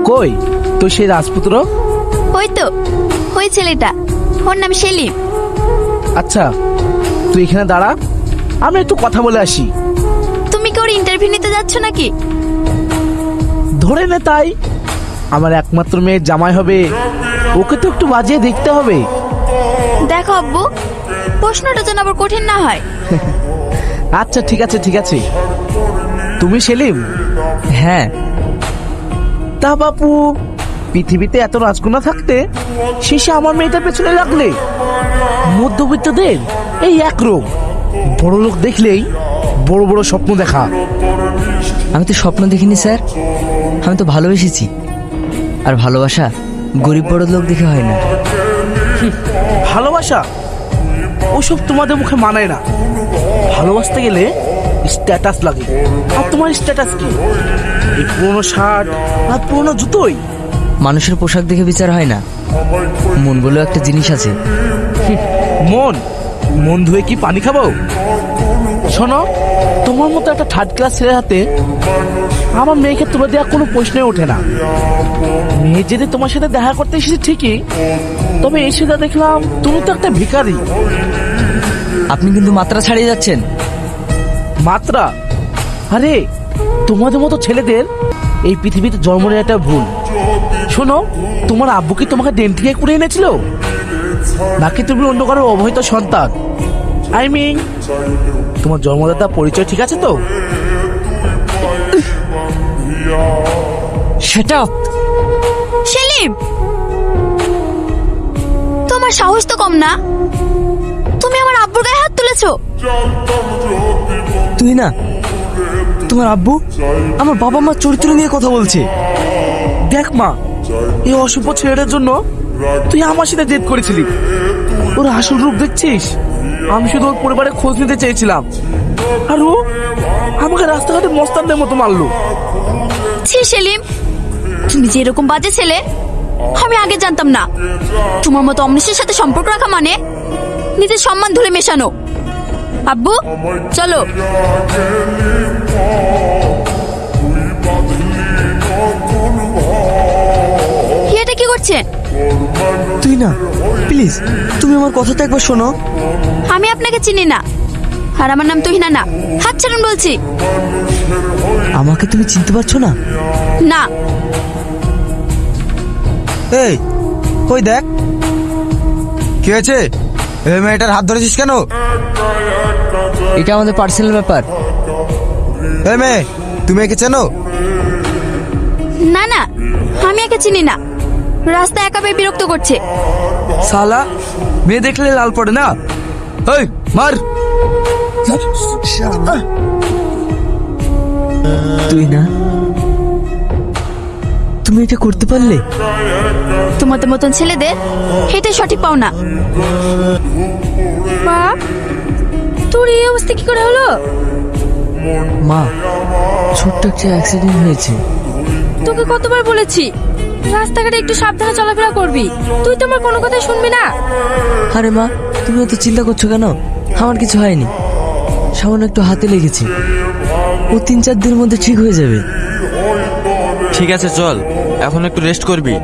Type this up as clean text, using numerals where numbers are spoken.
কই তো সেই রাজপুত্র? ওই তো, ওই ছেলেটা, ওর নাম সেলিম। আচ্ছা তুই এখানে দাঁড়া, আমি একটু কথা বলে আসি। তুমি কি ওর ইন্টারভিউ নিতে যাচ্ছ নাকি? ধরে নে তাই, আমার একমাত্র মেয়ের জামাই হবে, ওকে তো একটু বাজিয়ে দেখতে হবে। দেখো আব্বু, প্রশ্নটা যেন আবার কঠিন না হয়। আচ্ছা ঠিক আছে ঠিক আছে। তুমি সেলিম? হ্যাঁ। তা বাপু, পৃথিবীতে এত রাজকন্যা থাকতে শেষে আমার মেয়েটার পেছনে লাগলে? মধ্যবিত্তদের এই এক রোগ, বড় লোক দেখলেই বড় বড় স্বপ্ন দেখা। আমি তো স্বপ্ন দেখিনি স্যার, আমি তো ভালোবেসেছি। আর ভালোবাসা গরিব বড় লোক দেখে হয় না। ভালোবাসা ওসব তোমাদের মুখে মানায় না। ভালোবাসতে গেলে স্ট্যাটাস লাগে, আর তোমার স্ট্যাটাস কি? এই পুরনো শার্ট আর পুরনো জুতোই? মানুষের পোশাক দেখে বিচার হয় না, মন বলেও একটা জিনিস আছে। মন মন ধুয়ে কি পানি খাবো? শোনো, তোমার মতো একটা থার্ড ক্লাস ছেলের হাতে আমার মেয়েকে তুলে দেওয়া কোনো প্রশ্নই ওঠে না। মেয়ে যদি তোমার সাথে দেখা করতে এসেছে ঠিকই, তবে এসে যা দেখলাম তুমি তো একটা ভিখারি। আপনি কিন্তু মাত্রা ছাড়িয়ে যাচ্ছেন। মাত্রা? আরে তোমাদের মতো ছেলেদের এই পৃথিবীতে জন্ম নেওয়াটা ভুল। শোনো, তোমার আব্বু কি তোমাকে ডেন থেকে করে এনেছিল, নাকি তুমি অন্য কারো অবহিত সন্তান? আই মিন, তোমার জন্মদাতা পরিচয় ঠিক আছে তো? সেটা সেলিম, তোমার সাহস তো কম না, তুমি আমার আব্বুর গায়ে হাত তুলেছো। তুই না, তোমার আব্বু আমার বাবা মার চরিত্র নিয়ে কথা বলছে। দেখ মা, এই অশুভ ছেলেটার জন্য তুই আমার সাথে জেদ করেছিলি। ওর আসল রূপ দেখছিস? আমি শুধু ওর পরিবারের খোঁজ নিতে চেয়েছিলাম, আর ও আমাকে রাস্তাঘাটে মস্তানদের মতো মারলো। ছি সেলিম, তুমি যে এরকম বাজে ছেলে আমি আগে জানতাম না। তোমার মতো অমৃষের সাথে সম্পর্ক রাখা মানে নিজের সম্মান ধুলে মেশানো। আব্বু চলো। এটা কি করছেন? তুই না, প্লিজ তুমি আমার কথাটা একবার শোনো। আমি আপনাকে চিনি না, আর আমার নাম তুহিনা না। হাত ছাড়ুন বলছি। আমাকে তুমি চিনতে পারছো না? না। এই কই দেখ, কি হয়েছে? এই মেয়েটার হাত ধরেছিস কেন? এটা আমাদের পার্সোনাল ব্যাপার। এই মেয়ে, তুমি একে চেনো? না না, আমি একে চিনি না। রাস্তা একা পেয়ে বিরক্ত করছে। শালা, মেয়ে দেখলে লাল পড়ে না? এই মার। তুই না, তুমি এটা করতে পারলে? তোমাদের মতন ছেলেদের এটাই সঠিক পাও না। মা, তোর এই অবস্থা কি করে হলো? মা, ছোট্ট একটা অ্যাক্সিডেন্ট হয়েছে। তোকে কতবার বলেছি রাস্তাঘাটে একটু সাবধানে চলাফেরা করবি, তুই তো আমার কোনো কথাই শুনবি না। আরে মা, তুমি এত চিন্তা করছো কেন? আমার কিছু হয়নি, সামান্য একটু হাতে লেগেছে। ও 3-4 দিনের মধ্যে ঠিক হয়ে যাবে। ঠিক আছে চল, এখন একটু রেস্ট করবি।